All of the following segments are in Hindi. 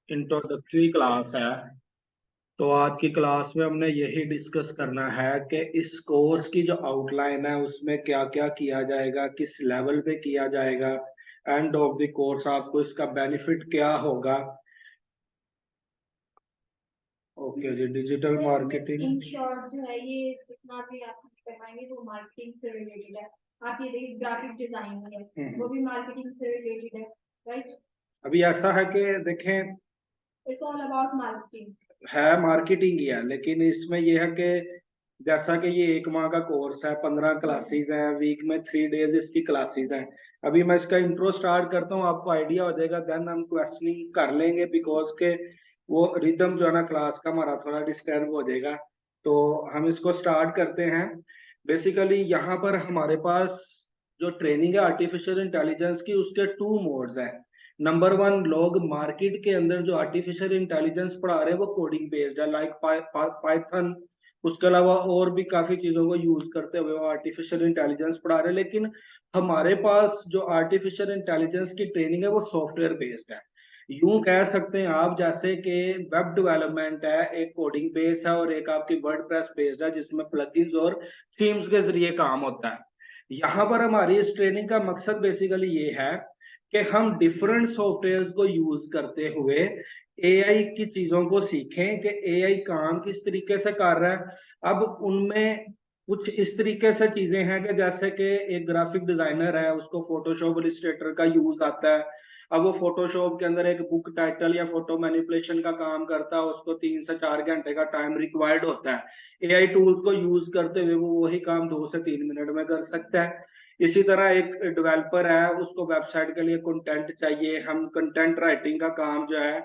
इंट्रोडक्टरी क्लास है। तो आज की क्लास में हमने यही डिस्कस करना है कि इस कोर्स की जो आउटलाइन है उसमें क्या क्या किया जाएगा, किस लेवल पे किया जाएगा, एंड ऑफ द कोर्स आपको इसका बेनिफिट क्या होगा। ओके जी, डिजिटल मार्केटिंग। इन शॉर्ट जो है ये जितना भी आप करवाएंगे वो मार्केटिंग से रिलेटेड है। आप ये देखिए ग्राफिक डिजाइनिंग है वो भी मार्केटिंग से रिलेटेड है, राइट। अभी ऐसा है कि देखें, इट्स ऑल अबाउट मार्केटिंग। है मार्केटिंग ही है, लेकिन इसमें यह है कि जैसा कि ये 1 माह का कोर्स है, 15 क्लासेस हैं, वीक में 3 डेज इसकी क्लासेस हैं। अभी मैं इसका इंट्रो स्टार्ट करता हूँ, आपको आइडिया हो जाएगा, देन हम क्वेश्चनिंग कर लेंगे, बिकॉज के वो रिदम जो है ना क्लास का हमारा थोड़ा डिस्टर्ब हो जाएगा। तो हम इसको स्टार्ट करते हैं। बेसिकली यहाँ पर हमारे पास जो ट्रेनिंग है आर्टिफिशियल इंटेलिजेंस की, उसके 2 मोड्स हैं। नंबर 1, लोग मार्केट के अंदर जो आर्टिफिशियल इंटेलिजेंस पढ़ा रहे हैं वो कोडिंग बेस्ड है, लाइक पाइथन। उसके अलावा और भी काफी चीजों को यूज करते हुए वो आर्टिफिशियल इंटेलिजेंस पढ़ा रहे हैं। लेकिन हमारे पास जो आर्टिफिशियल इंटेलिजेंस की ट्रेनिंग है वो सॉफ्टवेयर बेस्ड है। यूं कह सकते हैं आप, जैसे कि वेब डेवलपमेंट है, एक कोडिंग बेस्ड है, और एक आपकी वर्डप्रेस बेस्ड है जिसमें प्लगइन्स और थीम्स के जरिए काम होता है। यहाँ पर हमारी इस ट्रेनिंग का मकसद बेसिकली ये है कि हम डिफरेंट सॉफ्टवेयर को यूज करते हुए एआई की चीजों को सीखें कि एआई काम किस तरीके से कर रहा है। अब उनमें कुछ इस तरीके से चीजें हैं कि जैसे कि एक ग्राफिक डिजाइनर है, उसको फोटोशॉप इलस्ट्रेटर का यूज आता है। अब वो फोटोशॉप के अंदर एक बुक टाइटल या फोटो मैनिपुलेशन का काम करता है, उसको 3 से 4 घंटे का टाइम रिक्वायर्ड होता है। एआई टूल्स को यूज करते हुए वो वही काम 2 से 3 मिनट में कर सकता है। इसी तरह एक डेवलपर है, उसको वेबसाइट के लिए कंटेंट चाहिए, हम कंटेंट राइटिंग का काम जो है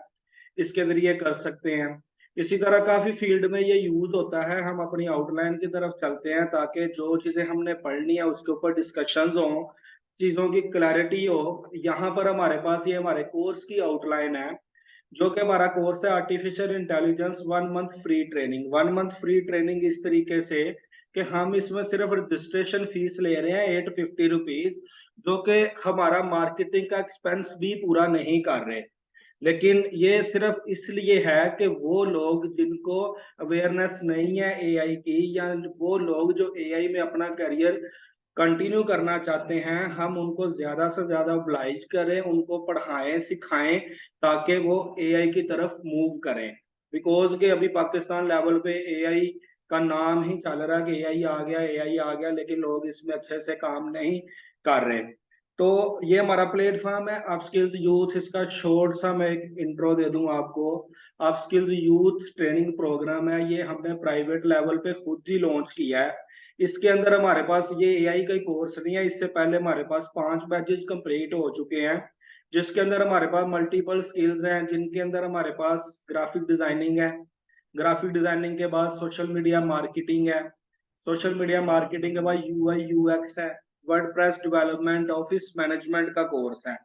इसके जरिए कर सकते हैं। इसी तरह काफी फील्ड में ये यूज होता है। हम अपनी आउटलाइन की तरफ चलते हैं ताकि जो चीजें हमने पढ़नी है उसके ऊपर डिस्कशंस हो, चीजों की क्लैरिटी हो। यहाँ पर हमारे पास ये हमारे कोर्स की आउटलाइन है, जो कि हमारा कोर्स है artificial intelligence 1 month free training. 1 month free training इस तरीके से कि हम इसमें सिर्फ रजिस्ट्रेशन फीस ले रहे हैं 850 रुपीज, जो कि हमारा मार्केटिंग का एक्सपेंस भी पूरा नहीं कर रहे। लेकिन ये सिर्फ इसलिए है कि वो लोग जिनको अवेयरनेस नहीं है एआई की, या वो लोग जो एआई में अपना करियर कंटिन्यू करना चाहते हैं, हम उनको ज्यादा से ज्यादा oblige करें, उनको पढ़ाएं सिखाएं, ताकि वो एआई की तरफ मूव करें। बिकॉज के अभी पाकिस्तान लेवल पे एआई का नाम ही चल रहा है कि एआई आ गया, एआई आ गया, लेकिन लोग इसमें अच्छे से काम नहीं कर रहे। तो ये हमारा प्लेटफॉर्म है अप स्किल्स यूथ। इसका शॉर्ट सा मैं एक इंट्रो दे दूं आपको। Up skills youth training programme है, ये हमने प्राइवेट लेवल पे खुद ही लॉन्च किया है। इसके अंदर हमारे पास ये एआई का कोर्स नहीं है, इससे पहले हमारे पास 5 बैचेस कंप्लीट हो चुके हैं, जिसके अंदर हमारे पास मल्टीपल स्किल्स हैं, जिनके अंदर हमारे पास ग्राफिक डिजाइनिंग है। ग्राफिक डिजाइनिंग के बाद सोशल मीडिया मार्केटिंग है। सोशल मीडिया मार्केटिंग के बाद यूआई यूएक्स है। वर्डप्रेस डेवलपमेंट, ऑफिस मैनेजमेंट का कोर्स है।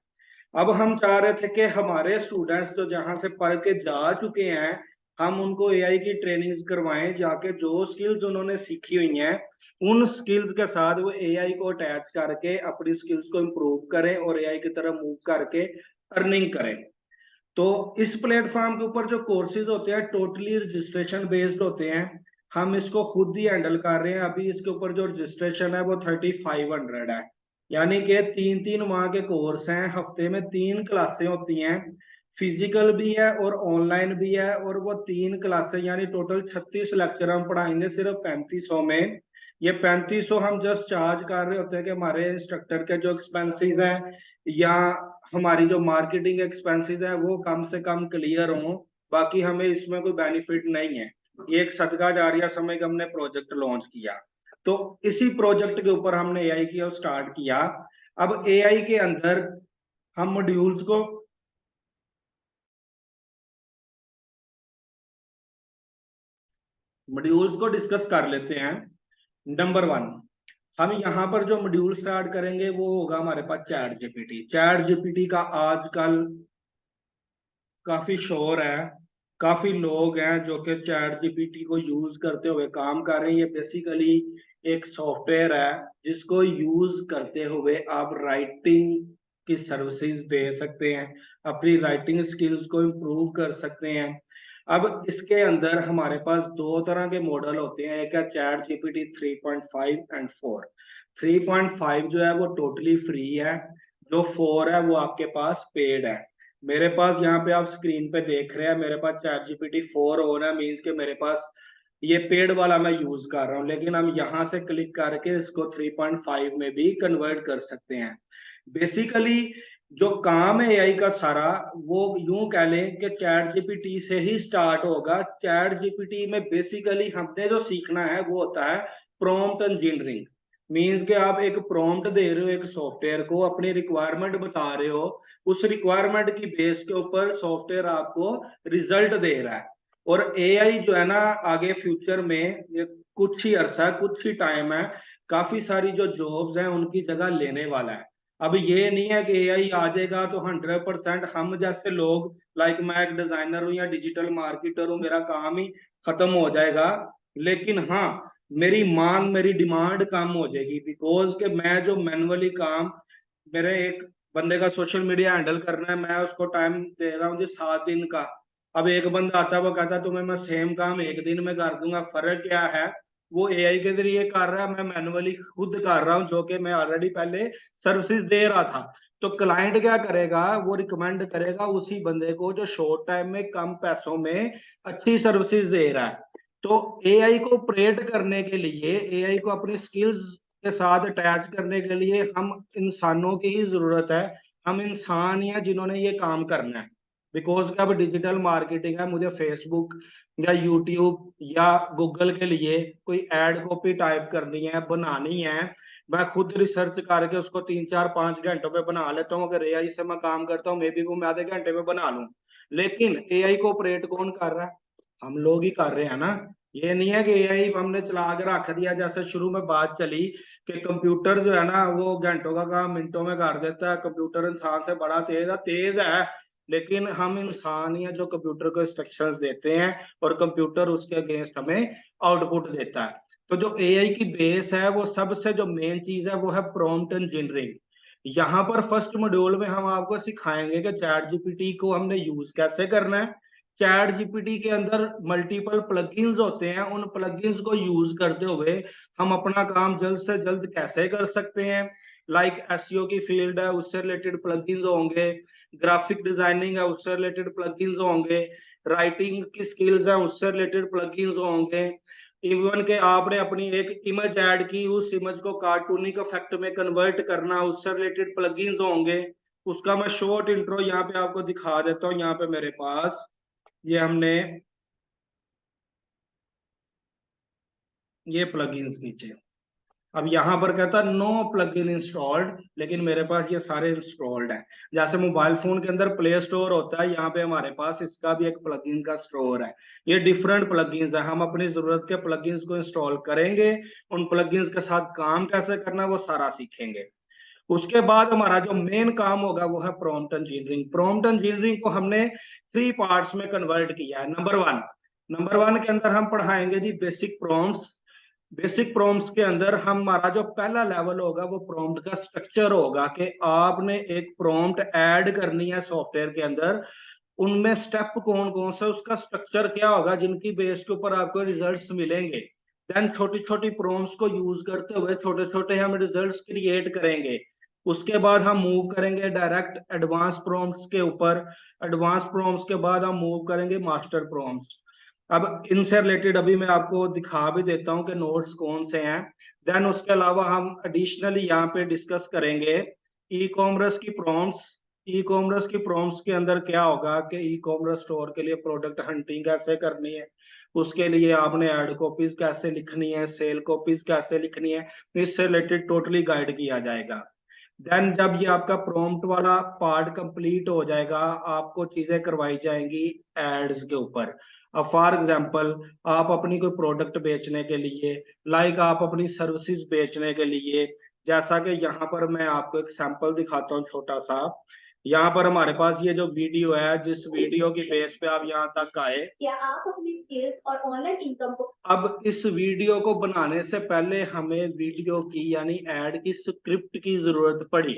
अब हम चाह रहे थे कि हमारे स्टूडेंट्स जो जहां से पढ़ के जा चुके हैं, हम उनको एआई की ट्रेनिंग करवाएं, जाके जो स्किल्स उन्होंने सीखी हुई हैं उन स्किल्स के साथ वो एआई को अटैच करके अपनी स्किल्स को इम्प्रूव करें और एआई की तरफ मूव करके अर्निंग करें। तो इस प्लेटफॉर्म के ऊपर जो कोर्सेज होते हैं टोटली रजिस्ट्रेशन बेस्ड होते हैं। हम इसको खुद ही हैंडल कर रहे हैं। अभी इसके ऊपर जो रजिस्ट्रेशन है वो 3500 है। यानी कि 3 3 माह के कोर्स हैं, हफ्ते में 3 क्लासें होती हैं, फिजिकल भी है और ऑनलाइन भी है। और वो 3 क्लासें यानी टोटल 36 लेक्चर हम पढ़ाएंगे सिर्फ 3500 में। ये 3500 हम जस्ट चार्ज कर रहे होते हैं कि हमारे इंस्ट्रक्टर के जो एक्सपेंसेस हैं या हमारी जो मार्केटिंग एक्सपेंसेस है वो कम से कम क्लियर हो। बाकी हमें इसमें कोई बेनिफिट नहीं है। ये एक सदका जारिया समय का हमने प्रोजेक्ट लॉन्च किया। तो इसी प्रोजेक्ट के ऊपर हमने एआई की स्टार्ट किया। अब एआई के अंदर हम मॉड्यूल्स को डिस्कस कर लेते हैं। नंबर 1, हम यहाँ पर जो मॉड्यूल स्टार्ट करेंगे वो होगा हमारे पास चैट जीपीटी। चैट जीपीटी का आजकल काफी शोर है, काफी लोग हैं जो कि चैट जीपीटी को यूज करते हुए काम कर रहे हैं। ये बेसिकली एक सॉफ्टवेयर है जिसको यूज करते हुए आप राइटिंग की सर्विसेज दे सकते हैं। अपनी राइटिंग स्किल्स को इम्प्रूव कर सकते हैं। अब इसके अंदर हमारे पास दो तरह के मॉडल होते हैं, एक है चैट जीपीटी 3.5 एंड 4। 3.5 जो है वो टोटली फ्री है, जो 4 है वो आपके पास पेड है। मेरे पास यहाँ पे आप स्क्रीन पे देख रहे हैं, मेरे पास चैट जीपीटी 4 हो रहा है, मीन्स के मेरे पास ये पेड वाला मैं यूज कर रहा हूँ, लेकिन हम यहाँ से क्लिक करके इसको 3.5 में भी कन्वर्ट कर सकते हैं। बेसिकली जो काम है एआई का सारा, वो यूं कह लें कि चैट जीपीटी से ही स्टार्ट होगा। चैट जीपीटी में बेसिकली हमने जो सीखना है वो होता है प्रॉम्प्ट इंजीनियरिंग। मीन्स कि आप एक प्रॉम्प्ट दे रहे हो एक सॉफ्टवेयर को, अपनी रिक्वायरमेंट बता रहे हो, उस रिक्वायरमेंट की बेस के ऊपर सॉफ्टवेयर आपको रिजल्ट दे रहा है। और एआई जो है ना, आगे फ्यूचर में ये कुछ ही अरसा, कुछ ही टाइम है, काफी सारी जो जॉब्स हैं उनकी जगह लेने वाला है। अब ये नहीं है कि एआई आ जाएगा तो 100% हम जैसे लोग, लाइक मैं एक डिजाइनर हूँ या डिजिटल मार्केटर हूँ, मेरा काम ही खत्म हो जाएगा। लेकिन हाँ, मेरी मांग, मेरी डिमांड कम हो जाएगी, बिकॉज के मैं जो मैनुअली काम, मेरे एक बंदे का सोशल मीडिया हैंडल करना है, मैं उसको टाइम दे रहा हूँ जी 7 दिन का। अब एक बंदा आता है वो कहता है तुम्हें मैं सेम काम एक दिन में कर दूंगा। फर्क क्या है, वो एआई के जरिए कर रहा है, मैं मैनुअली खुद कर रहा हूँ, जो कि मैं ऑलरेडी पहले सर्विसेज दे रहा था। तो क्लाइंट क्या करेगा, वो रिकमेंड करेगा उसी बंदे को जो शॉर्ट टाइम में कम पैसों में अच्छी सर्विसेज दे रहा है। तो एआई को ऑपरेट करने के लिए, एआई को अपनी स्किल्स के साथ अटैच करने के लिए हम इंसानों की ही जरूरत है। हम इंसान ही हैं जिन्होंने ये काम करना है। बिकॉज अब डिजिटल मार्केटिंग है, मुझे फेसबुक या यूट्यूब या गूगल के लिए कोई एड कॉपी टाइप करनी है, बनानी है, मैं खुद रिसर्च करके उसको 3 4 5 घंटों में बना लेता हूँ। अगर एआई से मैं काम करता हूँ, मे बी वो मैं आधे घंटे में बना लूँ। लेकिन एआई को ऑपरेट कौन कर रहा है, हम लोग ही कर रहे हैं ना। ये नहीं है कि एआई हमने चला के रख दिया, जैसे शुरू में बात चली कि कंप्यूटर जो है ना वो घंटों का काम मिनटों में कर देता है, कंप्यूटर इंसान से बड़ा तेज है। लेकिन हम इंसान ही हैं जो कंप्यूटर को इंस्ट्रक्शंस देते हैं और कंप्यूटर उसके अगेंस्ट हमें आउटपुट देता है। तो जो एआई की बेस है, वो सबसे जो मेन चीज है वो है प्रॉम्प्ट इंजीनियरिंग। यहाँ पर फर्स्ट मॉड्यूल में हम आपको सिखाएंगे कि चैट जीपीटी को हमने यूज कैसे करना है। चैट जीपीटी के अंदर मल्टीपल प्लगइन्स होते हैं, उन प्लगइन्स को यूज करते हुए हम अपना काम जल्द से जल्द कैसे कर सकते हैं। लाइक एसईओ की फील्ड है, उससे रिलेटेड प्लगइन्स होंगे, ग्राफिक डिजाइनिंग है उससे रिलेटेड प्लगइन्स होंगे, राइटिंग की स्किल्स है उससे रिलेटेड प्लगइन्स होंगे। इवन के आपने अपनी एक इमेज ऐड की, उस इमेज को कार्टूनिक इफेक्ट में कन्वर्ट करना, उससे रिलेटेड प्लगइन्स होंगे। उसका मैं शॉर्ट इंट्रो यहाँ पे आपको दिखा देता हूँ। यहाँ पे मेरे पास ये हमने ये प्लगइन्स नीचे, अब यहाँ पर कहता है नो प्लगइन इंस्टॉल्ड, लेकिन मेरे पास ये सारे इंस्टॉल्ड हैं। जैसे मोबाइल फोन के अंदर प्ले स्टोर होता है, यहाँ पे हमारे पास इसका भी एक प्लगइन का स्टोर है। ये डिफरेंट प्लगइन्स है, हम अपनी जरूरत के प्लगइन्स को इंस्टॉल करेंगे, उन प्लगइन्स के साथ काम कैसे करना वो सारा सीखेंगे। उसके बाद हमारा जो मेन काम होगा वो है प्रॉम्प्ट इंजीनियरिंग। प्रॉम्प्ट इंजीनियरिंग को हमने 3 पार्ट्स में कन्वर्ट किया है। नंबर वन के अंदर हम पढ़ाएंगे जी बेसिक प्रॉम्प्ट्स। बेसिक प्रॉम्प्ट्स के अंदर हमारा जो पहला लेवल होगा वो प्रॉम्प्ट का स्ट्रक्चर होगा, कि आपने एक प्रॉम्प्ट ऐड करनी है सॉफ्टवेयर के अंदर, उनमें स्टेप कौन कौन से, उसका स्ट्रक्चर क्या होगा, जिनकी बेस के ऊपर आपको रिजल्ट्स मिलेंगे। देन छोटी छोटी प्रॉम्प्ट्स को यूज करते हुए छोटे छोटे हम रिजल्ट्स क्रिएट करेंगे। उसके बाद हम मूव करेंगे डायरेक्ट एडवांस प्रॉम्प्ट्स के ऊपर। एडवांस प्रॉम्प्ट्स के बाद हम मूव करेंगे मास्टर प्रॉम्प्ट्स। अब इनसे रिलेटेड अभी मैं आपको दिखा भी देता हूँ कि नोट्स कौन से हैं। देन उसके अलावा हम एडिशनली यहाँ पे डिस्कस करेंगे ई कॉमर्स की प्रॉम्प्ट्स। ई कॉमर्स की प्रॉम्प्ट्स के अंदर क्या होगा कि ई कॉमर्स स्टोर के लिए प्रोडक्ट हंटिंग कैसे करनी है, उसके लिए आपने एड कॉपीज कैसे लिखनी है, सेल कॉपीज कैसे लिखनी है, इससे रिलेटेड टोटली गाइड किया जाएगा। देन जब ये आपका प्रॉम्प्ट वाला पार्ट कंप्लीट हो जाएगा, आपको चीजें करवाई जाएंगी एड्स के ऊपर। अब फॉर एग्जांपल, आप अपनी कोई प्रोडक्ट बेचने के लिए, लाइक आप अपनी सर्विसेज बेचने के लिए, जैसा कि यहाँ पर मैं आपको एक सैंपल दिखाता हूँ छोटा सा। यहाँ पर हमारे पास ये जो वीडियो है, जिस वीडियो की बेस पे आप यहाँ तक आए, क्या आप अपनी स्किल्स और ऑनलाइन इनकम को, अब इस वीडियो को बनाने से पहले हमें वीडियो की यानी एड की स्क्रिप्ट की जरूरत पड़ी।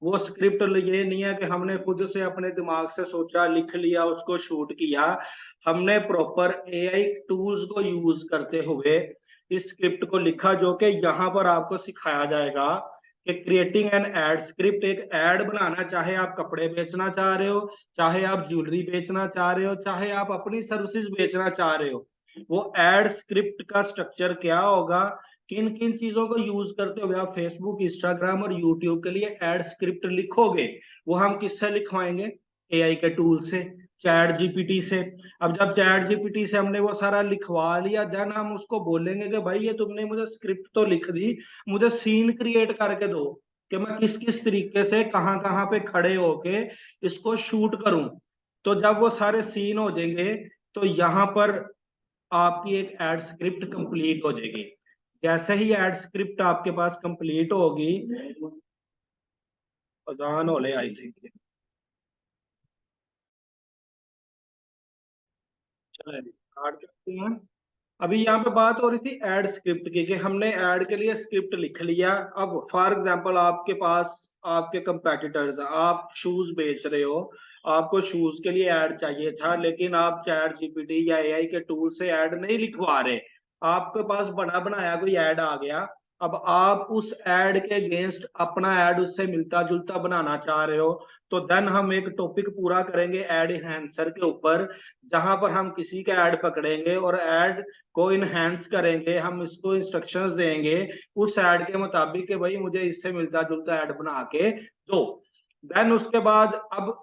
वो स्क्रिप्ट ये नहीं है कि हमने खुद से अपने दिमाग से सोचा, लिख लिया, उसको शूट किया। हमने प्रॉपर एआई टूल्स को यूज करते हुए इस स्क्रिप्ट को लिखा, जो कि यहाँ पर आपको सिखाया जाएगा कि क्रिएटिंग एन एड स्क्रिप्ट। एक एड बनाना, चाहे आप कपड़े बेचना चाह रहे हो, चाहे आप ज्वेलरी बेचना चाह रहे हो, चाहे आप अपनी सर्विसेज बेचना चाह रहे हो, वो एड स्क्रिप्ट का स्ट्रक्चर क्या होगा, किन किन चीजों को यूज करते हुए आप फेसबुक, इंस्टाग्राम और यूट्यूब के लिए एड स्क्रिप्ट लिखोगे, वो हम किससे लिखवाएंगे? एआई के टूल से, चैट जीपीटी से। अब जब चैट जीपीटी से हमने वो सारा लिखवा लिया, देन हम उसको बोलेंगे कि भाई ये तुमने मुझे स्क्रिप्ट तो लिख दी, मुझे सीन क्रिएट करके दो कि मैं किस किस तरीके से कहाँ कहाँ पे खड़े होके इसको शूट करूं। तो जब वो सारे सीन हो जाएंगे, तो यहाँ पर आपकी एक एड स्क्रिप्ट कंप्लीट हो जाएगी। जैसे ही एड स्क्रिप्ट आपके पास कंप्लीट होगी, अजान होले आई थी, चले स्टार्ट करते हैं। अभी यहाँ पे बात हो रही थी एड स्क्रिप्ट की, कि हमने एड के लिए स्क्रिप्ट लिख लिया। अब फॉर एग्जांपल आपके पास आपके कंपेटिटर्स, आप शूज बेच रहे हो, आपको शूज के लिए ऐड चाहिए था, लेकिन आप चैट जीपीटी या एआई के टूल से ऐड नहीं लिखवा रहे, आपके पास बना बनाया कोई ऐड आ गया। अब आप उस ऐड के अगेंस्ट अपना ऐड उससे मिलता जुलता बनाना चाह रहे हो, तो देन हम एक टॉपिक पूरा करेंगे ऐड इनहेंसर के ऊपर, जहां पर हम किसी का ऐड पकड़ेंगे और ऐड को इनहेंस करेंगे। हम इसको इंस्ट्रक्शंस देंगे उस ऐड के मुताबिक कि भाई मुझे इससे मिलता जुलता ऐड बना के दो। देन उसके बाद अब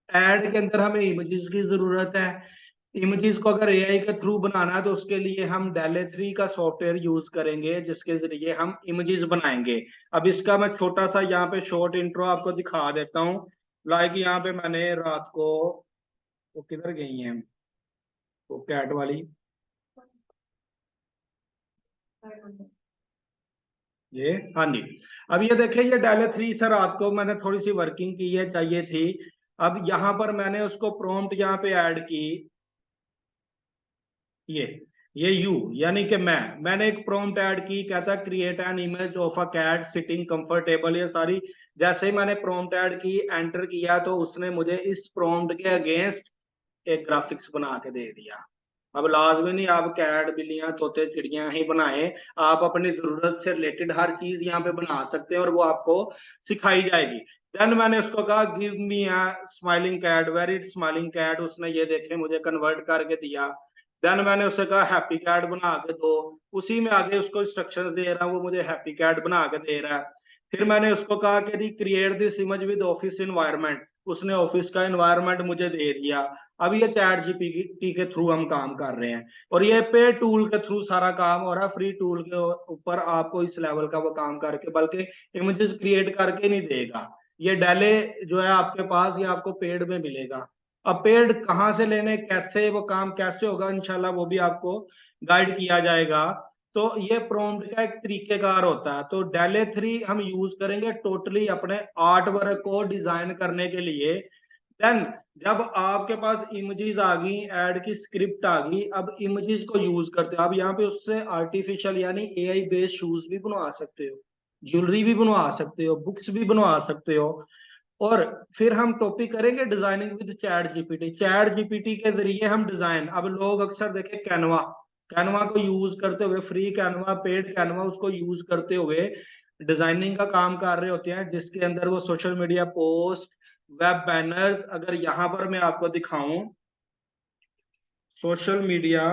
ऐड के अंदर हमें इमेजेस की जरूरत है। इमेजेस को अगर एआई के थ्रू बनाना है, तो उसके लिए हम डेले 3 का सॉफ्टवेयर यूज करेंगे, जिसके जरिए हम इमेजेस बनाएंगे। अब इसका मैं छोटा सा यहाँ पे शॉर्ट इंट्रो आपको दिखा देता हूँ। लाइक यहाँ पे मैंने रात को, वो किधर गई हैं वो कैट वाली, ये, हाँ जी। अब ये देखिए, ये डायलर 3 से रात को मैंने थोड़ी सी वर्किंग की है, चाहिए थी। अब यहाँ पर मैंने उसको प्रॉम्प्ट यहाँ पे ऐड की, ये ये यू यानी कि मैंने एक प्रॉम्प्ट ऐड की, कहता create an image of a cat sitting comfortable. ये सारी जैसे ही मैंने प्रॉम्प्ट ऐड की, एंटर किया, तो उसने मुझे इस प्रॉम्प्ट के अगेंस्ट एक ग्राफिक्स बना के दे दिया। अब लाजमी नहीं आप कैट, बिल्लियां, तोते, चिड़ियां ही बनाए, आप अपनी जरूरत से रिलेटेड हर चीज यहाँ पे बना सकते हैं और वो आपको सिखाई जाएगी। देन मैंने उसको कहा give me a smiling cat, very smiling cat, उसने ये देखे मुझे कन्वर्ट करके दिया। देन मैंने उससे कहा हैप्पी कैट बना के दो, उसी में आगे उसको इंस्ट्रक्शन दे रहा हूँ, वो मुझे हैप्पी कैट बना के दे रहा है। फिर मैंने उसको कहा कि recreate this image with office environment, उसने ऑफिस का इन्वायरमेंट मुझे दे दिया। अब ये चैट जीपीटी के थ्रू हम काम कर रहे हैं, और ये पे टूल के थ्रू सारा काम हो रहा है। फ्री टूल के ऊपर आपको इस लेवल का वो काम करके, बल्कि इमेजेस क्रिएट करके नहीं देगा। ये डेले जो है आपके पास, ये आपको पेड में मिलेगा। अब पेड कहाँ से लेने, कैसे वो काम कैसे होगा, इंशाल्लाह वो भी आपको गाइड किया जाएगा। तो ये प्रॉम्प्ट का एक तरीकेकार होता है। तो डेले 3 हम यूज करेंगे टोटली अपने आर्ट वर्क को डिजाइन करने के लिए। देन जब आपके पास इमेजेस आ गई, एड की स्क्रिप्ट आ गई, अब इमेजेस को यूज करते हो। अब यहाँ पे उससे आर्टिफिशियल यानी एआई बेस्ड शूज भी बनवा सकते हो, ज्वेलरी भी बनवा सकते हो, बुक्स भी बनवा सकते हो। और फिर हम टॉपिक करेंगे designing with chat GPT. Chat GPT के जरिए हम डिजाइन, अब लोग अक्सर देखे कैनवा, कैनवा को यूज करते हुए, फ्री कैनवा, पेड कैनवा, उसको यूज करते हुए डिजाइनिंग का काम कर रहे होते हैं, जिसके अंदर वो social media post, web banners, अगर यहाँ पर मैं आपको दिखाऊं सोशल मीडिया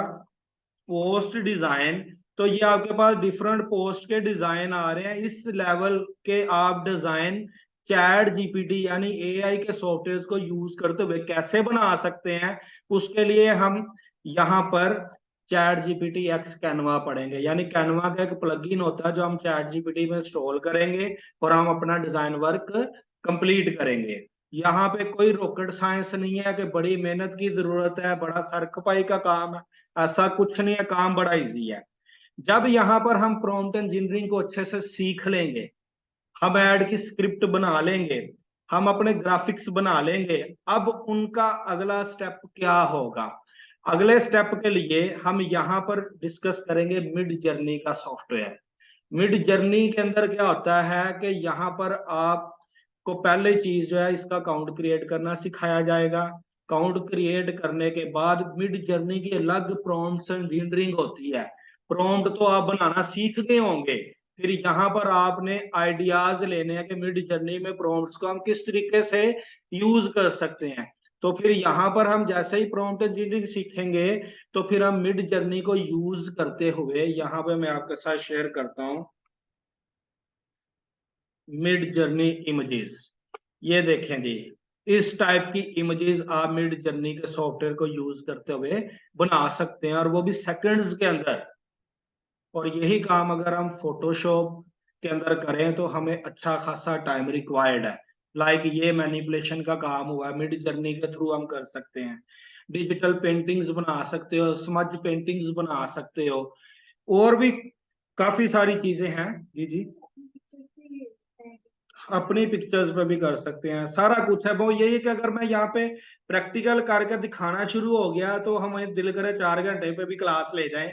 पोस्ट डिजाइन, तो ये आपके पास डिफरेंट पोस्ट के डिजाइन आ रहे हैं। इस लेवल के आप डिजाइन चैट जीपीटी यानी एआई के सॉफ्टवेयर को यूज करते हुए कैसे बना सकते हैं, उसके लिए हम यहाँ पर चैट जीपीटी एक्स कैनवा पढ़ेंगे। यानी कैनवा का एक प्लगइन होता है जो हम चैट जीपीटी में इंस्टॉल करेंगे, और हम अपना डिजाइन वर्क कंप्लीट करेंगे। यहाँ पे कोई रॉकेट साइंस नहीं है कि बड़ी मेहनत की जरूरत है, बड़ा सर खपाई का काम है, ऐसा कुछ नहीं है, काम बड़ा इजी है। जब यहाँ पर हम प्रॉम्प्ट इंजीनियरिंग को अच्छे से सीख लेंगे, हम ऐड की स्क्रिप्ट बना लेंगे, हम अपने ग्राफिक्स बना लेंगे, अब उनका अगला स्टेप क्या होगा? अगले स्टेप के लिए हम यहाँ पर डिस्कस करेंगे मिड जर्नी का सॉफ्टवेयर। मिड जर्नी के अंदर क्या होता है कि यहाँ पर आप को पहले चीज जो है इसका अकाउंट क्रिएट करना सिखाया जाएगा। अकाउंट क्रिएट करने के बाद मिड जर्नी की अलग प्रॉम्प्ट्स एंड रेंडरिंग होती है। प्रॉम्प्ट तो आप बनाना सीख गए होंगे, फिर यहाँ पर आपने आइडियाज लेने हैं कि मिड जर्नी में प्रॉम्प्ट्स को हम किस तरीके से यूज कर सकते हैं। तो फिर यहाँ पर हम जैसे ही प्रॉम्प्ट इंजीनियरिंग सीखेंगे तो फिर हम मिड जर्नी को यूज करते हुए यहाँ पे मैं आपके साथ शेयर करता हूँ मिड जर्नी इमेजेस। ये देखें जी, इस टाइप की इमेजेस आप मिड जर्नी के सॉफ्टवेयर को यूज करते हुए बना सकते हैं, और वो भी सेकंड्स के अंदर। और यही काम अगर हम फोटोशॉप के अंदर करें तो हमें अच्छा खासा टाइम रिक्वायर्ड है। लाइक ये मैनिपुलेशन का काम हुआ है, मिड जर्नी के थ्रू हम कर सकते हैं। डिजिटल पेंटिंग्स बना सकते हो, स्मज पेंटिंग्स बना सकते हो, और भी काफी सारी चीजें हैं। जी जी, अपनी पिक्चर्स पे भी कर सकते हैं, सारा कुछ है। वो यही है कि अगर मैं यहाँ पे प्रैक्टिकल करके दिखाना शुरू हो गया तो हमें दिल करे 4 घंटे पे भी क्लास ले जाएं।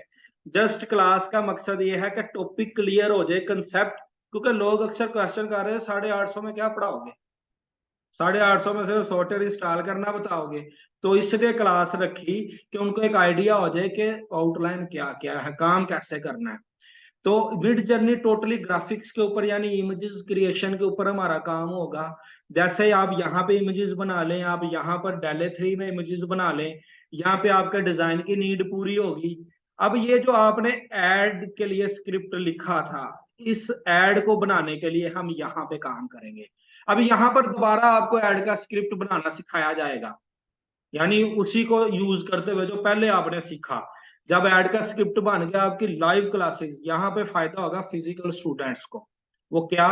जस्ट क्लास का मकसद ये है कि टॉपिक क्लियर हो जाए, कंसेप्ट। क्योंकि लोग अक्सर क्वेश्चन कर रहे हैं 850 में क्या पढ़ाओगे, 850 में सिर्फ सॉफ्टवेयर इंस्टॉल करना बताओगे। तो इसलिए क्लास रखी कि उनको एक आइडिया हो जाए कि आउटलाइन क्या क्या है, काम कैसे करना है। तो मिड जर्नी टोटली ग्राफिक्स के ऊपर यानी इमेजेस क्रिएशन के ऊपर हमारा काम होगा। जैसे ही आप यहाँ पे इमेजेस बना लें, आप यहाँ पर डेले 3 में इमेजेस बना लें, यहाँ पे आपका डिजाइन की नीड पूरी होगी। अब ये जो आपने एड के लिए स्क्रिप्ट लिखा था, इस एड को बनाने के लिए हम यहाँ पे काम करेंगे। अब यहाँ पर दोबारा आपको एड का स्क्रिप्ट बनाना सिखाया जाएगा, यानी उसी को यूज करते हुए जो पहले आपने सीखा। जब ऐड का स्क्रिप्ट बन गया आपकी लाइव क्लासेस, यहाँ पे फायदा होगा फिजिकल स्टूडेंट्स को। वो क्या,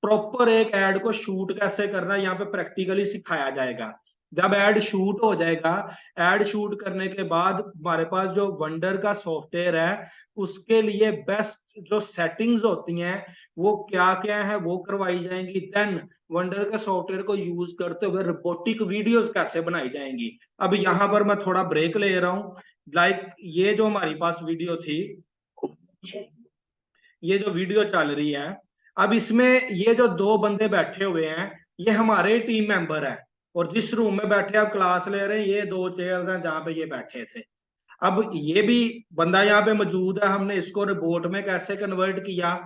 प्रॉपर एक ऐड को शूट कैसे करना है यहाँ पे प्रैक्टिकली सिखाया जाएगा। जब ऐड शूट हो जाएगा, ऐड शूट करने के बाद हमारे पास जो वंडर का सॉफ्टवेयर है उसके लिए बेस्ट जो सेटिंग्स होती हैं वो क्या क्या है वो करवाई जाएंगी। देन वंडर के सॉफ्टवेयर को यूज करते हुए रोबोटिक वीडियोस कैसे बनाई जाएंगी। अब यहाँ पर मैं थोड़ा ब्रेक ले रहा हूँ। लाइक ये जो हमारी पास वीडियो थी, ये जो वीडियो चल रही है, अब इसमें ये जो 2 बंदे बैठे हुए हैं ये हमारे टीम मेंबर है, और जिस रूम में बैठे आप क्लास ले रहे हैं ये 2 चेयर्स हैं जहां पे ये बैठे थे। अब ये भी बंदा यहाँ पे मौजूद है, हमने इसको रिपोर्ट में कैसे कन्वर्ट किया।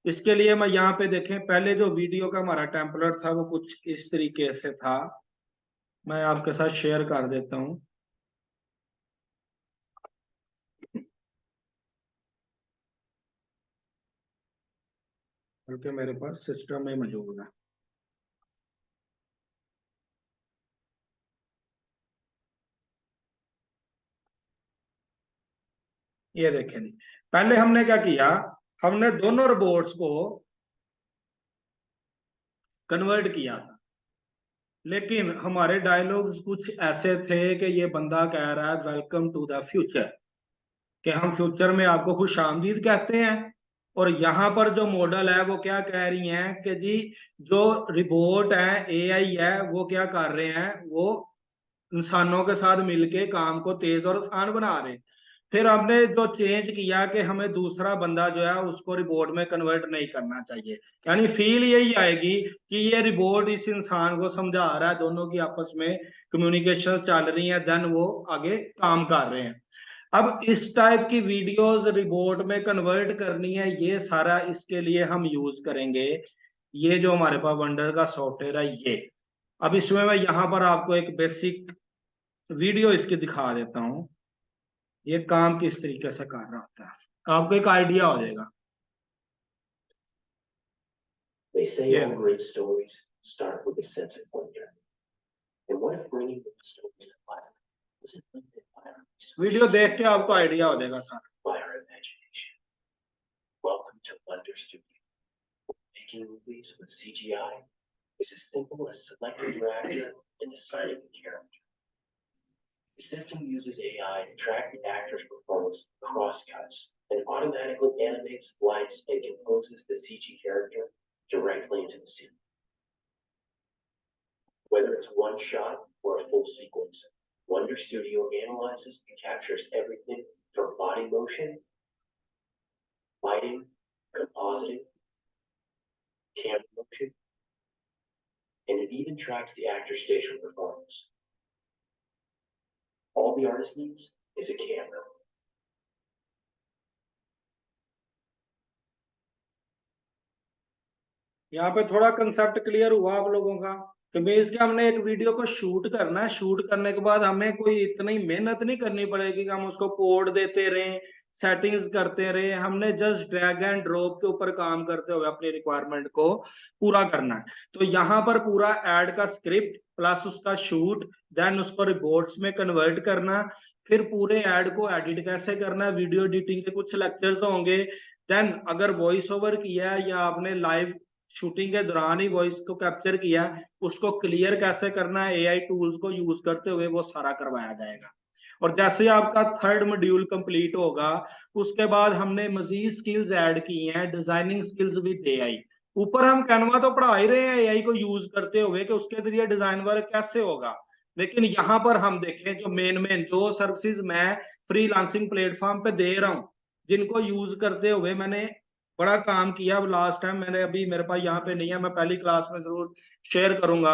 इसके लिए मैं यहाँ पे देखें, पहले जो वीडियो का हमारा टेम्पलेट था वो कुछ इस तरीके से था, मैं आपके साथ शेयर कर देता हूँ क्योंकि मेरे पास सिस्टम में मौजूद है। ये देखें जी, पहले हमने क्या किया, हमने दोनों रोबोट्स को कन्वर्ट किया था, लेकिन हमारे डायलॉग्स कुछ ऐसे थे कि ये बंदा कह रहा है वेलकम टू द फ्यूचर, कि हम फ्यूचर में आपको खुश आमदीद कहते हैं। और यहाँ पर जो मॉडल है वो क्या कह रही हैं कि जी जो रिबोट है, एआई है, वो क्या कर रहे हैं, वो इंसानों के साथ मिलके काम को तेज और आसान बना रहे हैं। फिर हमने जो चेंज किया कि हमें दूसरा बंदा जो है उसको रिबोट में कन्वर्ट नहीं करना चाहिए, यानी फील यही आएगी कि ये रिबोट इस इंसान को समझा रहा है, दोनों की आपस में कम्युनिकेशन चल रही है, देन वो आगे काम कर रहे हैं। अब इस टाइप की वीडियोस रिबोट में कन्वर्ट करनी है, ये सारा इसके लिए हम यूज करेंगे ये जो हमारे पास वंडर का सॉफ्टवेयर है ये। अब इसमें मैं यहाँ पर आपको एक बेसिक वीडियो इसकी दिखा देता हूँ, ये काम किस तरीके से कर रहा होता है, आपको एक आइडिया हो जाएगा। They say ये all great stories start with a sense of wonder. And what if bringing those stories to life wasn't limited by our video resources, देख के आपको आइडिया हो जाएगा सारा। by our imagination? Welcome to Wonder Studio. Making movies with CGI is as simple as selecting your actor and assigning a character. The system uses AI to track the actor's performance across cuts and automatically animates, lights, and composes the CG character directly into the scene. Whether it's one shot or a full sequence, Wonder Studio analyzes and captures everything from body motion, lighting, compositing, camera motion, and it even tracks the actor's facial performance. All the artist needs is a camera. यहाँ पे थोड़ा कंसेप्ट क्लियर हुआ आप लोगों का कि मीन्स कि हमने एक वीडियो को शूट करना है, शूट करने के बाद हमें कोई इतनी मेहनत नहीं करनी पड़ेगी कि हम उसको कोड देते रहें, सेटिंग्स करते रहे। हमने जस्ट ड्रैग एंड ड्रॉप के ऊपर काम करते हुए अपनी रिक्वायरमेंट को पूरा करना है। तो यहाँ पर पूरा एड का स्क्रिप्ट प्लस उसका शूट, देन उसको रिपोर्ट्स में कन्वर्ट करना, फिर पूरे एड को एडिट कैसे करना है, वीडियो एडिटिंग के कुछ लेक्चर्स होंगे। देन अगर वॉइस ओवर किया या आपने लाइव शूटिंग के दौरान ही वॉइस को कैप्चर किया, उसको क्लियर कैसे करना है एआई टूल्स को यूज करते हुए, वो सारा करवाया जाएगा। और जैसे आपका थर्ड मॉड्यूल कंप्लीट होगा, उसके बाद हमने मजीद स्किल्स ऐड की हैं, डिजाइनिंग स्किल्स विद एआई। ऊपर हम कैनवा तो पढ़ा ही रहे हैं एआई को यूज करते हुए कि उसके जरिए डिजाइन वर्क कैसे होगा, लेकिन यहाँ पर हम देखें जो मेन जो सर्विसेज मैं फ्रीलांसिंग प्लेटफॉर्म पे दे रहा हूँ, जिनको यूज करते हुए मैंने बड़ा काम किया। अब लास्ट टाइम मैंने, अभी मेरे पास यहाँ पे नहीं है, मैं पहली क्लास में जरूर शेयर करूंगा।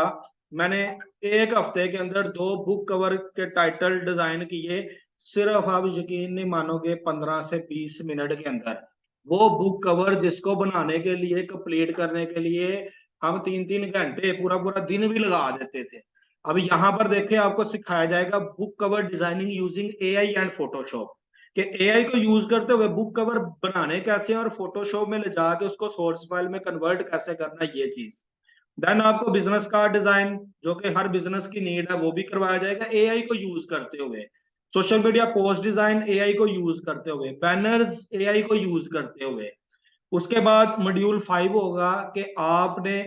मैंने एक हफ्ते के अंदर 2 बुक कवर के टाइटल डिजाइन किए, सिर्फ आप यकीन नहीं मानोगे 15 से 20 मिनट के अंदर। वो बुक कवर जिसको बनाने के लिए, कंप्लीट करने के लिए हम 3-3 घंटे, पूरा पूरा दिन भी लगा देते थे। अब यहाँ पर देखिए आपको सिखाया जाएगा book cover designing using AI and Photoshop, कि एआई को यूज करते हुए बुक कवर बनाने कैसे और फोटोशॉप में ले जाके उसको सोर्स फाइल में कन्वर्ट कैसे करना, ये चीज। देन आपको बिजनेस कार्ड डिजाइन, जो कि हर बिजनेस की नीड है, वो भी करवाया जाएगा एआई को यूज करते हुए। Social media post design AI को यूज करते हुए, बैनर्स एआई को यूज करते हुए। उसके बाद मॉड्यूल 5 होगा कि आपने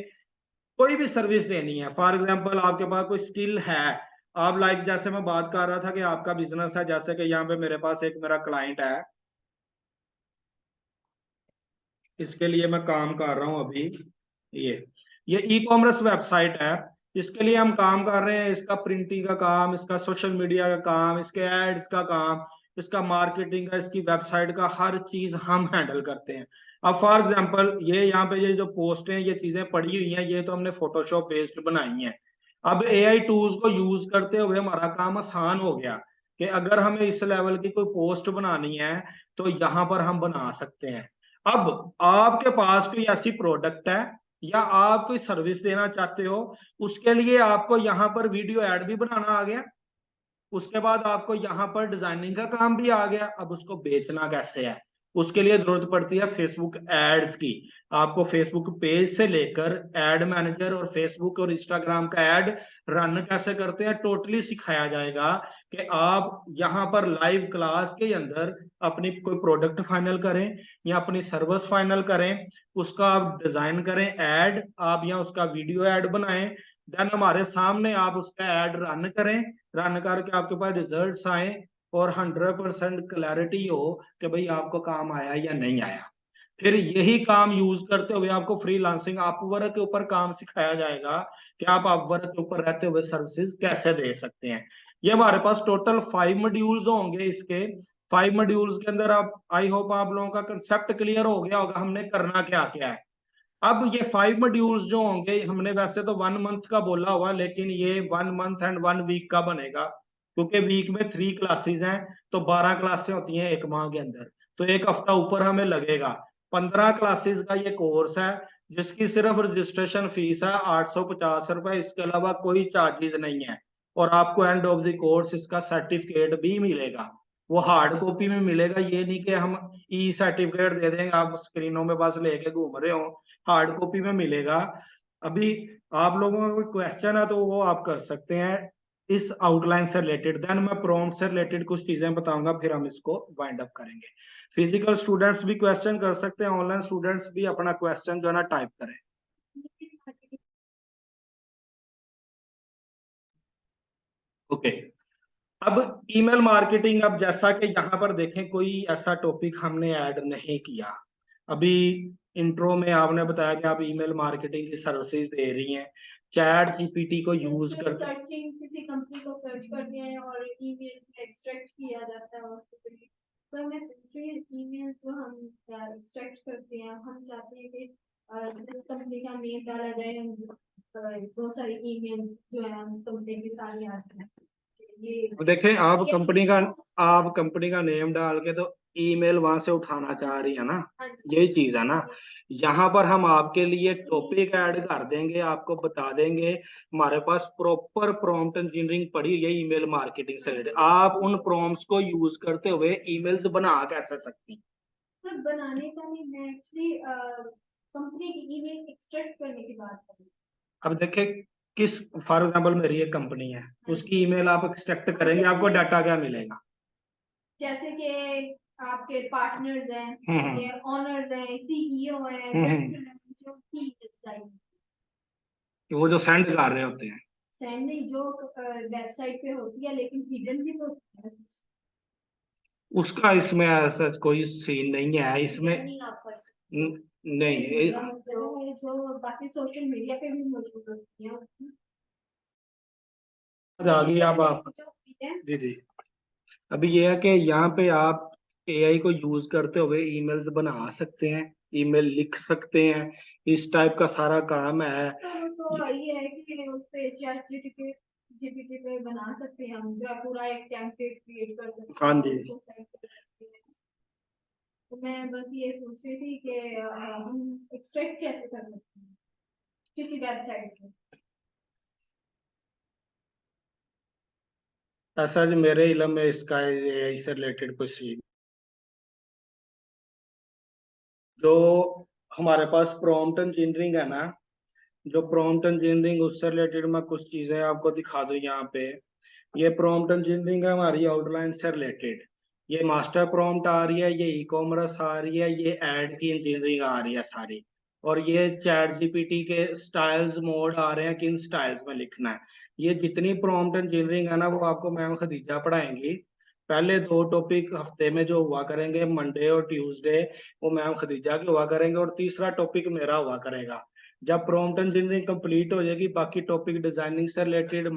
कोई भी सर्विस देनी है। फॉर एग्जांपल आपके पास कोई स्किल है, आप लाइक जैसे मैं बात कर रहा था कि आपका बिजनेस है, जैसे कि यहाँ पे मेरे पास एक मेरा क्लाइंट है, इसके लिए मैं काम कर रहा हूँ अभी। ये ई कॉमर्स वेबसाइट है, इसके लिए हम काम कर रहे हैं। इसका प्रिंटिंग का काम, इसका सोशल मीडिया का काम, इसके एड्स का काम, इसका मार्केटिंग का, इसकी वेबसाइट का, हर चीज हम हैंडल करते हैं। अब फॉर एग्जांपल ये यहाँ पे ये जो पोस्ट है, ये चीजें पड़ी हुई हैं, ये तो हमने फोटोशॉप बेस्ड बनाई हैं। अब एआई टूल्स को यूज करते हुए हमारा काम आसान हो गया कि अगर हमें इस लेवल की कोई पोस्ट बनानी है तो यहाँ पर हम बना सकते हैं। अब आपके पास कोई ऐसी प्रोडक्ट है या आप कोई सर्विस देना चाहते हो, उसके लिए आपको यहाँ पर वीडियो एड भी बनाना आ गया, उसके बाद आपको यहाँ पर डिजाइनिंग का काम भी आ गया। अब उसको बेचना कैसे है, उसके लिए जरूरत पड़ती है फेसबुक एड्स की। आपको फेसबुक पेज से लेकर एड मैनेजर और फेसबुक और इंस्टाग्राम का एड रन कैसे करते हैं, टोटली सिखाया जाएगा कि आप यहाँ पर लाइव क्लास के अंदर अपनी कोई प्रोडक्ट फाइनल करें या अपनी सर्विस फाइनल करें, उसका आप डिजाइन करें एड, आप या उसका वीडियो एड बनाएं, देन हमारे सामने आप उसका एड रन करें, रन करके आपके पास रिजल्ट्स आए और 100% क्लैरिटी हो कि भाई आपको काम आया या नहीं आया। फिर यही काम यूज करते हुए आपको फ्रीलांसिंग अपवर्क के ऊपर काम सिखाया जाएगा कि आप अपवर्क के ऊपर रहते हुए सर्विसेज कैसे दे सकते हैं। ये हमारे पास टोटल 5 मॉड्यूल्स होंगे। इसके 5 मॉड्यूल्स के अंदर आप, आई होप आप लोगों का कंसेप्ट क्लियर हो गया होगा हमने करना क्या क्या है। अब ये 5 मॉड्यूल्स जो होंगे, हमने वैसे तो 1 मंथ का बोला हुआ, लेकिन ये 1 मंथ एंड 1 वीक का बनेगा, क्योंकि वीक में 3 क्लासेस हैं, तो 12 क्लासें होती हैं एक माह के अंदर, तो एक हफ्ता ऊपर हमें लगेगा। 15 क्लासेस का ये कोर्स है, जिसकी सिर्फ रजिस्ट्रेशन फीस है 850 रुपए, इसके अलावा कोई चार्जेस नहीं है। और आपको एंड ऑफ द कोर्स इसका सर्टिफिकेट भी मिलेगा, वो हार्ड कॉपी में मिलेगा, ये नहीं कि हम ई सर्टिफिकेट दे देंगे आप स्क्रीनों में बस लेके घूम रहे हो, हार्ड कॉपी में मिलेगा। अभी आप लोगों का कोई क्वेश्चन है तो वो आप कर सकते हैं इस आउटलाइन से रिलेटेड, देन मैं प्रॉम्प्ट से रिलेटेड कुछ चीजें बताऊंगा, फिर हम इसको वाइंड अप करेंगे। फिजिकल स्टूडेंट्स भी क्वेश्चन कर सकते हैं, ऑनलाइन स्टूडेंट्स भी अपना क्वेश्चन जो है ना टाइप करें। ओके, अब ईमेल मार्केटिंग, अब जैसा कि यहाँ पर देखें कोई ऐसा टॉपिक हमने ऐड नहीं किया। अभी इंट्रो में आपने बताया कि आप ईमेल मार्केटिंग की सर्विसेज दे रही हैं, चैट जीपीटी को यूज कर सर्चिंग किसी कंपनी को सर्च करते हैं और ईमेल एक्सट्रैक्ट किया जाता है उसके लिए। तो हमें फिर ईमेल जो हम एक्सट्रैक्ट करते हैं, हम चाहते हैं कि जिस कंपनी का नेम डाला जाए, बहुत सारी ईमेल्स जो है उस कंपनी के साथ आते हैं ये देखें आप ये- कंपनी का नेम डाल के तो ईमेल वहां से उठाना चाह रही है ना, हाँ जी। यही चीज है ना। यहाँ पर हम आपके लिए टॉपिक ऐड कर देंगे, आपको बता देंगे हमारे पास प्रॉपर प्रॉम्प्ट इंजीनियरिंग पड़ी हुई है ईमेल मार्केटिंग से रिलेटेड। आप उन प्रॉम्प्ट्स को यूज करते हुए ईमेल्स बना कैसे सकती हैं? सर बनाने का नहीं, मैं एक्चुअली कंपनी की ईमेल एक्सट्रैक्ट करने की बात कर रही हूँ। अब देखें किस, फॉर एग्जाम्पल मेरी एक कंपनी है, उसकी ईमेल आप एक्सट्रैक्ट करेंगे, आपको डाटा क्या मिलेगा? जैसे कि आपके पार्टनर्स हैं, हम्म ये ओनर्स हैं, सीईओ हैं, हम्म। डायरेक्टर हैं, जो की डिजाइन वो जो सेंड कर रहे होते हैं, सेंड नहीं जो वेबसाइट पे होती है लेकिन हिडन भी तो होती है। उसका इसमें ऐसा कोई सीन नहीं है इसमें। नहीं आप कर सकते नहीं, जो बाकी सोशल मीडिया पे भी मौजूद होती है आ गई अब आप जो होती है। दीदी। अभी ये है कि यहाँ पे आप एआई को यूज करते हुए ईमेल्स बना सकते हैं, ईमेल लिख सकते हैं, इस टाइप का सारा काम है। तो ये है कि उस पे चैट जीपीटी पे बना सकते हैं हम, जो है पूरा एक टेम्पलेट क्रिएट कर सकते हाँ हैं, जी। उसको सेंड कर सकते हैं। तो मैं बस ये पूछ रही थी कि हम एक्सट्रैक्ट कैसे कर सकते हैं किसी वेबसाइट से। ऐसा जो मेरे इलम में इसका एआई से रिलेटेड कुछ सीन, जो हमारे पास प्रॉम्प्ट इंजीनियरिंग है ना, जो प्रॉम्प्ट इंजीनियरिंग उससे रिलेटेड मैं कुछ चीजें आपको दिखा दूं यहाँ पे। ये प्रॉम्प्ट इंजीनियरिंग है हमारी आउटलाइन से रिलेटेड। ये मास्टर प्रॉम्प्ट आ रही है, ये ई कॉमर्स आ रही है, ये एड की इंजीनियरिंग आ रही है सारी। और ये चैट जीपीटी के स्टाइल्स मोड आ रहे हैं, किन स्टाइल्स में लिखना है। ये जितनी प्रॉम्प्ट इंजीनियरिंग है ना, वो आपको मैम खदीजा पढ़ाएंगी। पहले दो टॉपिक हफ्ते में जो हुआ करेंगे, मंडे और ट्यूसडे, वो मैम खदीजा के हुआ करेंगे, और तीसरा टॉपिक मेरा हुआ करेगा। जब प्रॉम्प्ट इंजीनियरिंग कंप्लीट हो जाएगी, बाकी टॉपिक डिजाइनिंग से रिलेटेड,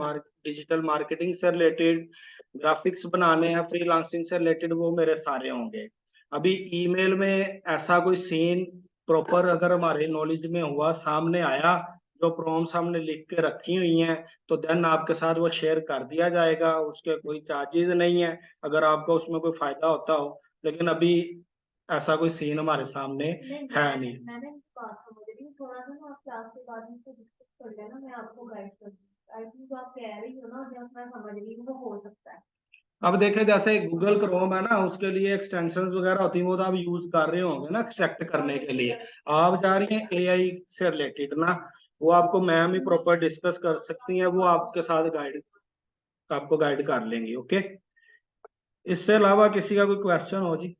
डिजिटल मार्केटिंग से रिलेटेड, ग्राफिक्स बनाने हैं, फ्रीलांसिंग से रिलेटेड, वो मेरे सारे होंगे। अभी ईमेल में ऐसा कोई सीन प्रॉपर अगर हमारे नॉलेज में हुआ, सामने आया, जो प्रॉम्प्ट्स हमने लिख के रखी हुई हैं, तो देन आपके साथ वो शेयर कर दिया जाएगा। उसके कोई चार्जेस नहीं है अगर आपको उसमें कोई फायदा होता हो, लेकिन अभी ऐसा कोई सीन हमारे सामने है नहीं। मैंने बात समझ रही हूँ, थोड़ा सा ना आप क्लास के बाद मुझसे डिस्कस कर लेना, मैं आपको गाइड कर दूँ। आई थिंक जो आप कह रही हो ना, जब मैं समझ रही हूँ वो हो सकता है। अब देखें जैसे गूगल क्रोम है ना, उसके लिए एक्सटेंशंस वगैरह होती है, वो तो आप यूज कर रहे होंगे ना एक्सट्रैक्ट करने के लिए। आप जा रही हैं एआई से रिलेटेड ना, वो आपको मैम ही प्रॉपर डिस्कस कर सकती हैं, वो आपके साथ गाइड, आपको गाइड कर लेंगी। ओके, इससे अलावा किसी का कोई क्वेश्चन हो जी?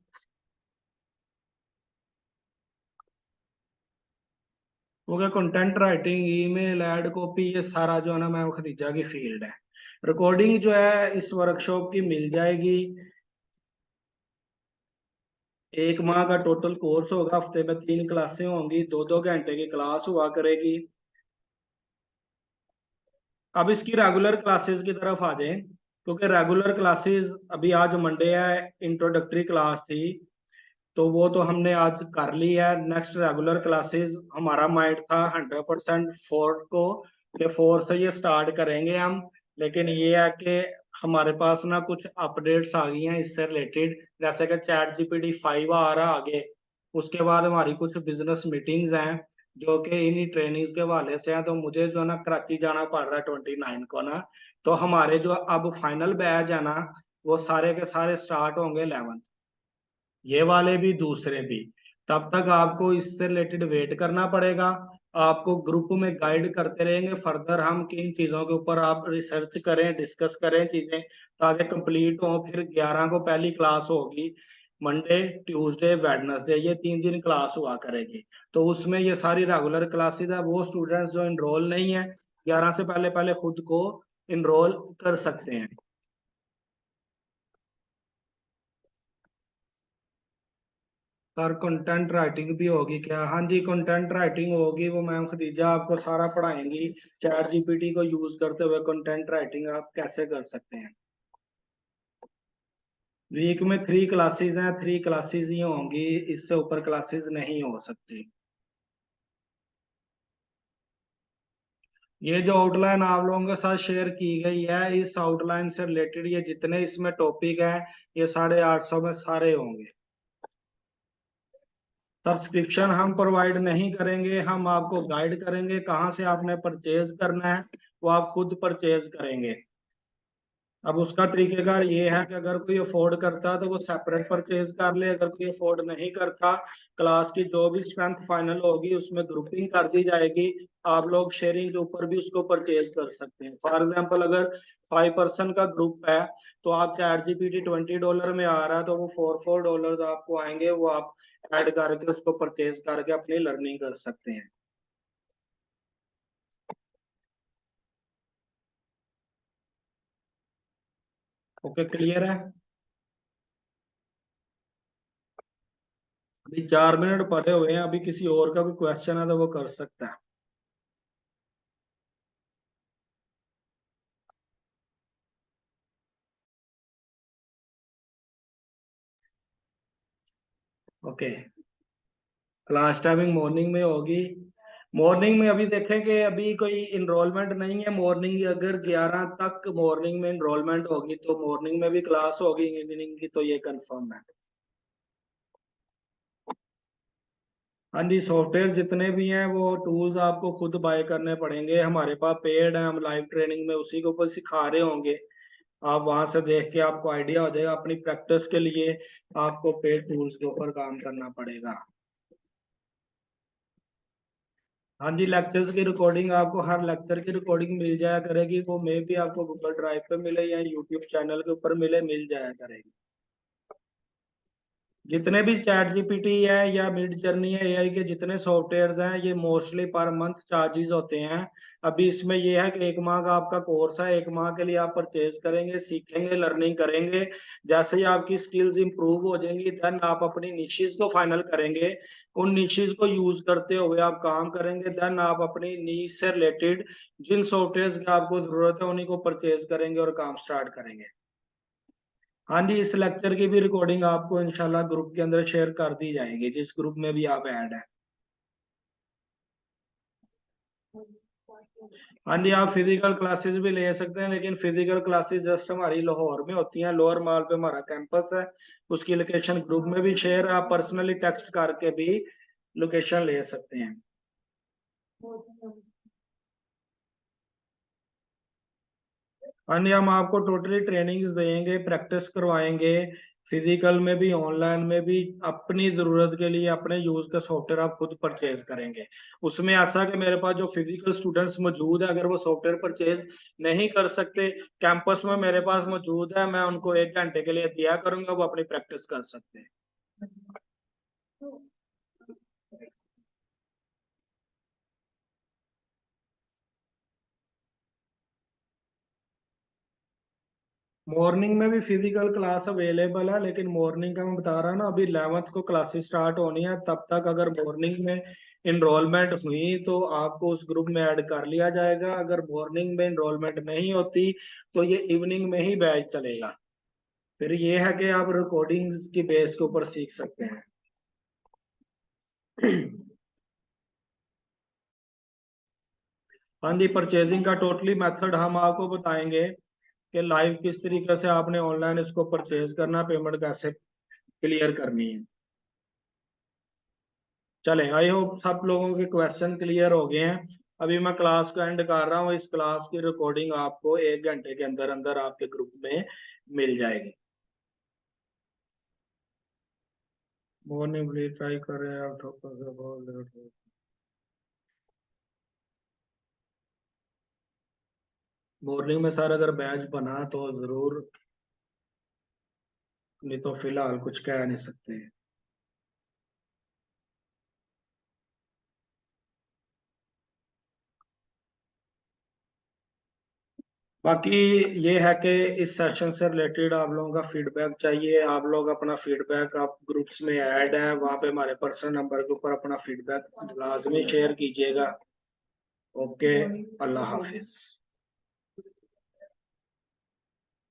वो क्या, content writing, email, ad copy, ये सारा जो है ना मैम खदीजा की फील्ड है। रिकॉर्डिंग जो है इस वर्कशॉप की मिल जाएगी। 1 माह का टोटल कोर्स होगा, हफ्ते में 3 क्लासें होंगी, 2-2 घंटे की क्लास हुआ करेगी। अब इसकी रेगुलर क्लासेस की तरफ आ जाएं, क्योंकि रेगुलर क्लासेस अभी आज मंडे है, इंट्रोडक्टरी क्लास थी, तो वो तो हमने आज कर ली है। नेक्स्ट रेगुलर क्लासेस हमारा माइंड था 100% फोर्थ को, ये 4 से ये स्टार्ट करेंगे हम। लेकिन ये है कि हमारे पास ना कुछ अपडेट्स आ गई हैं इससे रिलेटेड, जैसे कि चैट जीपीटी 5 आ रहा आगे। उसके बाद हमारी कुछ बिजनेस मीटिंग्स हैं जो कि इन्हीं ट्रेनिंग के हवाले से हैं, तो मुझे जो है ना कराची जाना पड़ रहा है 29 को ना। तो हमारे जो अब फाइनल बैच है ना, वो सारे के सारे स्टार्ट होंगे 11, ये वाले भी दूसरे भी। तब तक आपको इससे रिलेटेड वेट करना पड़ेगा। आपको ग्रुप में गाइड करते रहेंगे फर्दर, हम किन चीजों के ऊपर आप रिसर्च करें, डिस्कस करें चीजें, ताकि कंप्लीट हो। फिर 11 को पहली क्लास होगी, मंडे ट्यूसडे वेडनेसडे, ये 3 दिन क्लास हुआ करेगी। तो उसमें ये सारी रेगुलर क्लासेस है, वो स्टूडेंट्स जो इनरोल नहीं है 11 से पहले पहले खुद को इनरोल कर सकते हैं। सर कंटेंट राइटिंग भी होगी क्या? हाँ जी, कंटेंट राइटिंग होगी, वो मैम खदीजा आपको सारा पढ़ाएंगी। चैट जीपीटी को यूज करते हुए कंटेंट राइटिंग आप कैसे कर सकते हैं। वीक में 3 क्लासेस हैं, 3 क्लासेस ही होंगी, इससे ऊपर क्लासेस नहीं हो सकती। ये जो आउटलाइन आप लोगों के साथ शेयर की गई है, इस आउटलाइन से रिलेटेड ये जितने इसमें टॉपिक हैं, ये 850 में सारे होंगे। सब्सक्रिप्शन हम प्रोवाइड नहीं करेंगे, हम आपको गाइड करेंगे कहाँ से आपने परचेज करना है, वो आप खुद परचेज करेंगे। अब उसका तरीकेकार ये है कि अगर कोई अफोर्ड करता है तो वो सेपरेट परचेज कर ले, अगर कोई अफोर्ड नहीं करता, क्लास की जो भी स्ट्रेंथ फाइनल होगी उसमें ग्रुपिंग कर दी जाएगी, आप लोग शेयरिंग के ऊपर भी उसको परचेज कर सकते हैं। फॉर एग्जांपल अगर 5 पर्सन का ग्रुप है तो आप ChatGPT $20 में आ रहा है तो वो $4 आपको आएंगे, वो आप ऐड करके उसको परचेज करके अपनी लर्निंग कर सकते हैं। ओके, क्लियर है? अभी 4 मिनट पड़े हुए हैं, अभी किसी और का कोई क्वेश्चन है तो वो कर सकता है। ओके, क्लास टाइमिंग मॉर्निंग में होगी। मॉर्निंग में अभी देखें कि अभी कोई इनरोलमेंट नहीं है मॉर्निंग, अगर 11 तक मॉर्निंग में इनरोलमेंट होगी तो मॉर्निंग में भी क्लास होगी, इवनिंग की तो ये कंफर्म है। हाँ जी, सॉफ्टवेयर जितने भी हैं वो टूल्स आपको खुद बाय करने पड़ेंगे, हमारे पास पेड है, हम लाइव ट्रेनिंग में उसी के ऊपर सिखा रहे होंगे, आप वहां से देख के आपको आइडिया हो जाएगा। अपनी प्रैक्टिस के लिए आपको पेड टूल्स के ऊपर काम करना पड़ेगा। हाँ जी, लेक्चर्स की रिकॉर्डिंग आपको हर लेक्चर की रिकॉर्डिंग मिल जाया करेगी, वो मे भी आपको गूगल ड्राइव पे मिले या यूट्यूब चैनल के ऊपर मिले, मिल जाया करेगी। जितने भी चैट जीपीटी है या मिड जर्नी है, एआई के जितने सॉफ्टवेयर हैं, ये मोस्टली पर मंथ चार्जेस होते हैं। अभी इसमें ये है कि 1 माह का आपका कोर्स है, 1 माह के लिए आप परचेज करेंगे, सीखेंगे, लर्निंग करेंगे। जैसे ही आपकी स्किल्स इंप्रूव हो जाएंगी देन आप अपनी निशेस को फाइनल करेंगे, उन निशेस को यूज करते हुए आप काम करेंगे, देन आप अपनी नीश से रिलेटेड जिन सॉफ्टवेयर की आपको जरूरत है उन्हीं को परचेज करेंगे और काम स्टार्ट करेंगे। हाँ जी, इस लेक्चर की भी रिकॉर्डिंग आपको इंशाल्लाह ग्रुप के अंदर शेयर कर दी जाएगी, जिस ग्रुप में भी आप ऐड हैं। हाँ जी, आप फिजिकल क्लासेस भी ले सकते हैं, लेकिन फिजिकल क्लासेस जस्ट हमारी लाहौर में होती हैं, लोअर माल पे हमारा कैंपस है, उसकी लोकेशन ग्रुप में भी शेयर है, आप पर्सनली टेक्स्ट करके भी लोकेशन ले सकते हैं। हाँ जी, हम आपको टोटली ट्रेनिंग्स देंगे, प्रैक्टिस करवाएंगे, फिजिकल में भी ऑनलाइन में भी, अपनी जरूरत के लिए अपने यूज का सॉफ्टवेयर आप खुद परचेज करेंगे। उसमें ऐसा कि मेरे पास जो फिजिकल स्टूडेंट्स मौजूद है, अगर वो सॉफ्टवेयर परचेज नहीं कर सकते, कैंपस में मेरे पास मौजूद है, मैं उनको 1 घंटे के लिए दिया करूंगा, वो अपनी प्रैक्टिस कर सकते हैं। मॉर्निंग में भी फिजिकल क्लास अवेलेबल है, लेकिन मॉर्निंग का मैं बता रहा ना, अभी 11th को क्लासेस स्टार्ट होनी है, तब तक अगर मॉर्निंग में इनरोलमेंट हुई तो आपको उस ग्रुप में ऐड कर लिया जाएगा, अगर मॉर्निंग में इनरोलमेंट नहीं होती तो ये इवनिंग में ही बैच चलेगा। फिर ये है कि आप रिकॉर्डिंग्स की बेस के ऊपर सीख सकते हैं। हाँ जी, परचेजिंग का टोटली मेथड हम आपको बताएंगे कि लाइव किस तरीके से आपने ऑनलाइन इसको परचेज करना, पेमेंट कैसे क्लियर करनी है। चले, आई होप सब लोगों के क्वेश्चन क्लियर हो गए हैं। अभी मैं क्लास को एंड कर रहा हूँ, इस क्लास की रिकॉर्डिंग आपको 1 घंटे के अंदर अंदर आपके ग्रुप में मिल जाएगी। मॉर्निंग ट्राई कर रहे हैं। मॉर्निंग में सर अगर बैच बना तो जरूर, नहीं तो फिलहाल कुछ कह नहीं सकते। बाकी ये है कि इस सेशन से रिलेटेड आप लोगों का फीडबैक चाहिए, आप लोग अपना फीडबैक, आप ग्रुप्स में ऐड हैं वहाँ पे हमारे पर्सनल नंबर के ऊपर अपना फीडबैक लाजमी शेयर कीजिएगा। ओके, अल्लाह हाफिज।